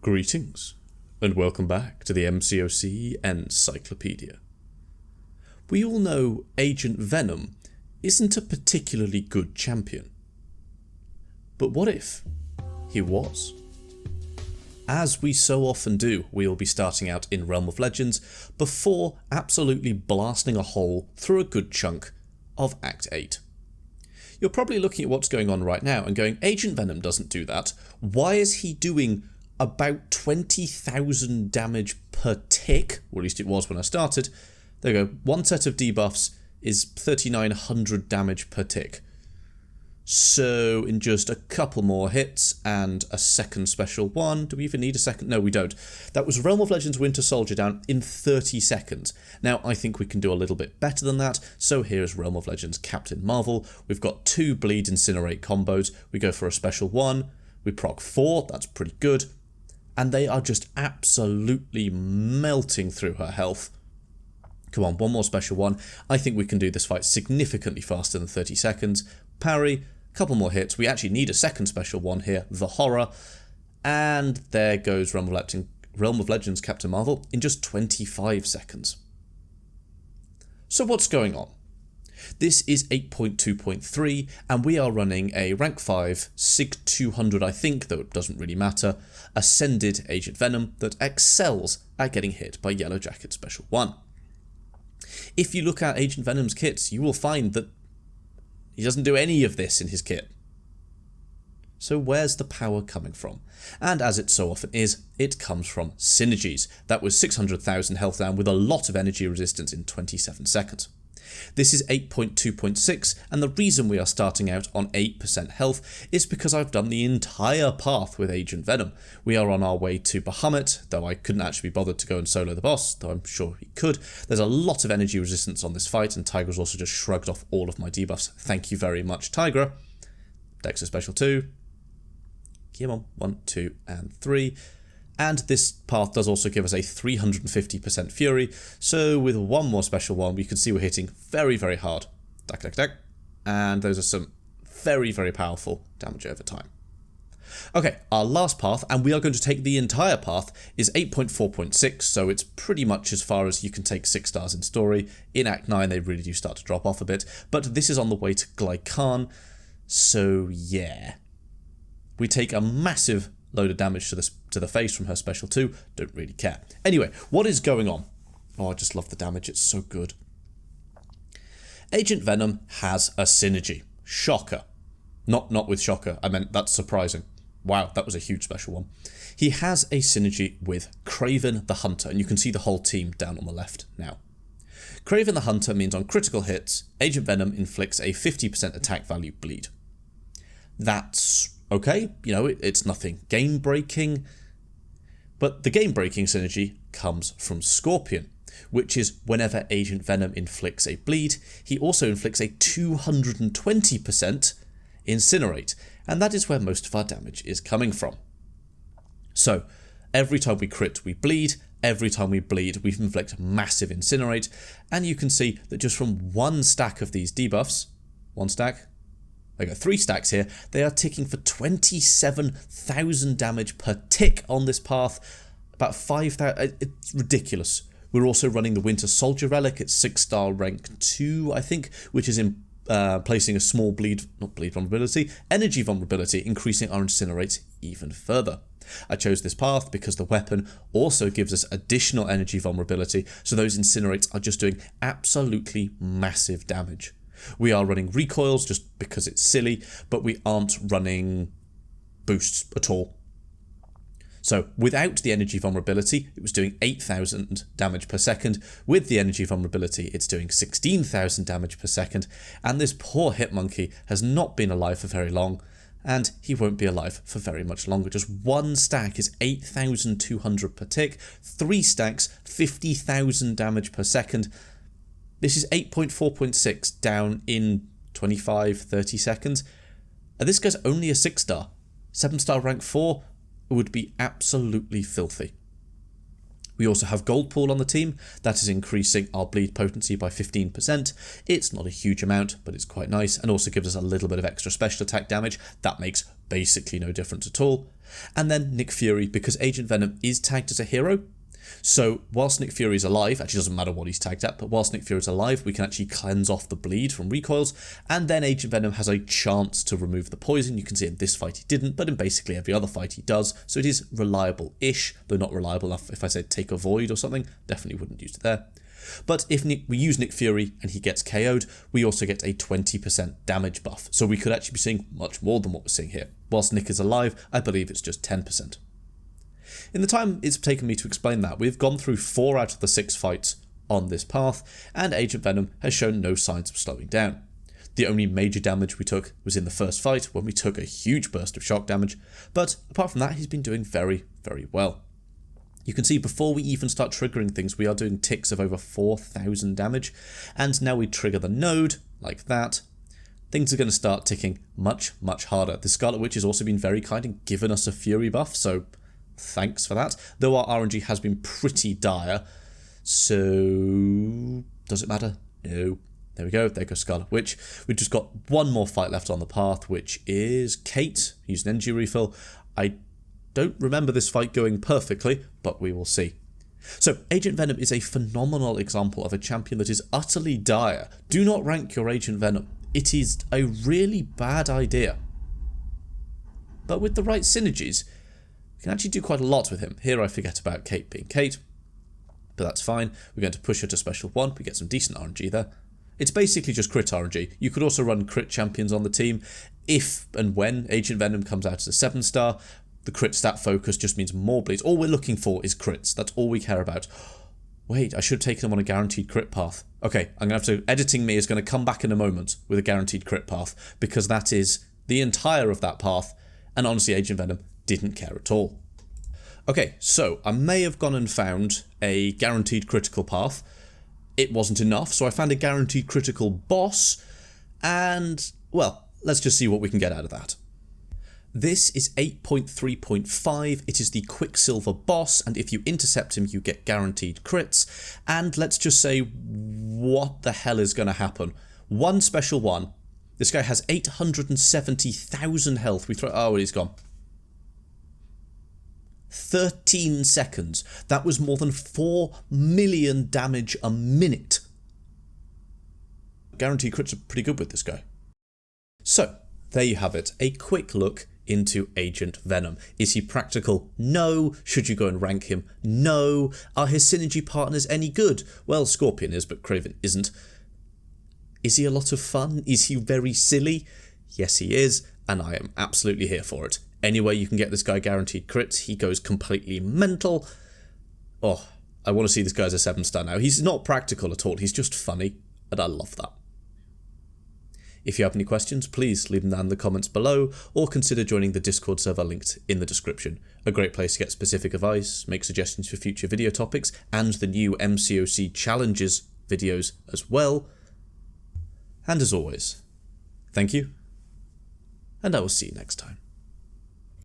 Greetings, and welcome back to the MCOC Encyclopedia. We all know Agent Venom isn't a particularly good champion. But what if he was? As we so often do, we'll be starting out in Realm of Legends before absolutely blasting a hole through a good chunk of Act 8. You're probably looking at what's going on right now and going, Agent Venom doesn't do that. Why is he doing about 20,000 damage per tick? Or at least it was when I started. There you go. One set of debuffs is 3,900 damage per tick. So in just a couple more hits and a second special one, do we even need a second? No, we don't. That was Realm of Legends Winter Soldier down in 30 seconds. Now I think we can do a little bit better than that, so here's Realm of Legends Captain Marvel. We've got 2 Bleed Incinerate combos. We go for a special 1, we proc 4, that's pretty good, and they are just absolutely melting through her health. Come on, one more special 1. I think we can do this fight significantly faster than 30 seconds. Parry, couple more hits. We actually need a second special 1 here, the Horror, and there goes Realm of Legends Captain Marvel in just 25 seconds. So what's going on? This is 8.2.3 and we are running a rank 5 Sig 200, I think, though it doesn't really matter, Ascended Agent Venom that excels at getting hit by Yellow Jacket Special 1. If you look at Agent Venom's kits, you will find that he doesn't do any of this in his kit. So where's the power coming from? And as it so often is, it comes from synergies. That was 600,000 health down with a lot of energy resistance in 27 seconds. This is 8.2.6, and the reason we are starting out on 8% health is because I've done the entire path with Agent Venom. We are on our way to Bahamut, though I couldn't actually be bothered to go and solo the boss, though I'm sure he could. There's a lot of energy resistance on this fight, and Tigra's also just shrugged off all of my debuffs. Thank you very much, Tigra. Dexa Special 2. Come on, 1, 2, and 3. And this path does also give us a 350% Fury, so with one more special 1, we can see we're hitting very, very hard. Dack, dack, dack. And those are some very, very powerful damage over time. Okay, our last path, and we are going to take the entire path, is 8.4.6, so it's pretty much as far as you can take 6 stars in story. In Act 9, they really do start to drop off a bit, but this is on the way to Glycan, so yeah. We take a massive load of damage to the face from her special 2, don't really care. Anyway, what is going on? Oh, I just love the damage, it's so good. Agent Venom has a synergy. Shocker. Not with Shocker, I meant that's surprising. Wow, that was a huge special one. He has a synergy with Craven the Hunter, and you can see the whole team down on the left now. Craven the Hunter means on critical hits, Agent Venom inflicts a 50% attack value bleed. That's okay, you know, it's nothing game-breaking, but the game-breaking synergy comes from Scorpion, which is whenever Agent Venom inflicts a bleed, he also inflicts a 220% incinerate, and that is where most of our damage is coming from. So, every time we crit, we bleed, every time we bleed, we inflict massive incinerate, and you can see that just from one stack of these debuffs, one stack, I got 3 stacks here, they are ticking for 27,000 damage per tick on this path, about 5,000, it's ridiculous. We're also running the Winter Soldier Relic, it's 6-star rank 2, I think, which is in placing a small energy vulnerability, increasing our incinerate even further. I chose this path because the weapon also gives us additional energy vulnerability, so those incinerates are just doing absolutely massive damage. We are running recoils just because it's silly, but we aren't running boosts at all. So without the energy vulnerability, it was doing 8,000 damage per second. With the energy vulnerability, it's doing 16,000 damage per second. And this poor hit monkey has not been alive for very long, and he won't be alive for very much longer. Just one stack is 8,200 per tick, 3 stacks, 50,000 damage per second. This is 8.4.6 down in 25-30 seconds. And this guy's only a 6-star. 7-star rank 4 would be absolutely filthy. We also have Gold Pool on the team. That is increasing our bleed potency by 15%. It's not a huge amount, but it's quite nice, and also gives us a little bit of extra special attack damage. That makes basically no difference at all. And then Nick Fury, because Agent Venom is tagged as a hero. So whilst Nick Fury is alive, actually doesn't matter what he's tagged at, but whilst Nick Fury is alive, we can actually cleanse off the bleed from recoils, and then Agent Venom has a chance to remove the poison. You can see in this fight he didn't, but in basically every other fight he does, so it is reliable-ish, though not reliable enough. If I said take a void or something, definitely wouldn't use it there. But if we use Nick Fury and he gets KO'd, we also get a 20% damage buff, so we could actually be seeing much more than what we're seeing here. Whilst Nick is alive, I believe it's just 10%. In the time it's taken me to explain that, we've gone through 4 out of the 6 fights on this path, and Agent Venom has shown no signs of slowing down. The only major damage we took was in the first fight, when we took a huge burst of shock damage, but apart from that, he's been doing very, very well. You can see before we even start triggering things, we are doing ticks of over 4,000 damage, and now we trigger the node, like that, things are going to start ticking much, much harder. The Scarlet Witch has also been very kind and given us a Fury buff, so thanks for that. Though our RNG has been pretty dire, so does it matter? No. There we go. There goes Scarlet Witch. We've just got one more fight left on the path, which is Kate. Use an energy refill. I don't remember this fight going perfectly, but we will see. So Agent Venom is a phenomenal example of a champion that is utterly dire. Do not rank your Agent Venom. It is a really bad idea. But with the right synergies, can actually do quite a lot with him. Here I forget about Kate being Kate, but that's fine. We're going to push her to special 1. We get some decent RNG there. It's basically just crit RNG. You could also run crit champions on the team. If and when Agent Venom comes out as a 7-star, the crit stat focus just means more bleeds. All we're looking for is crits. That's all we care about. Wait, I should have taken him on a guaranteed crit path. Okay, I'm going to have to... Editing me is going to come back in a moment with a guaranteed crit path, because that is the entire of that path, and honestly, Agent Venom didn't care at all. Okay, so I may have gone and found a guaranteed critical path. It wasn't enough, so I found a guaranteed critical boss, and, well, let's just see what we can get out of that. This is 8.3.5, it is the Quicksilver boss, and if you intercept him you get guaranteed crits, and let's just say what the hell is going to happen. One special one, this guy has 870,000 health, we throw... oh, he's gone. 13 seconds. That was more than 4 million damage a minute. Guaranteed crits are pretty good with this guy. So, there you have it. A quick look into Agent Venom. Is he practical? No. Should you go and rank him? No. Are his synergy partners any good? Well, Scorpion is, but Kraven isn't. Is he a lot of fun? Is he very silly? Yes, he is, and I am absolutely here for it. Anyway, you can get this guy guaranteed crits. He goes completely mental. Oh, I want to see this guy as a 7-star now. He's not practical at all. He's just funny, and I love that. If you have any questions, please leave them down in the comments below, or consider joining the Discord server linked in the description. A great place to get specific advice, make suggestions for future video topics, and the new MCOC challenges videos as well. And as always, thank you, and I will see you next time.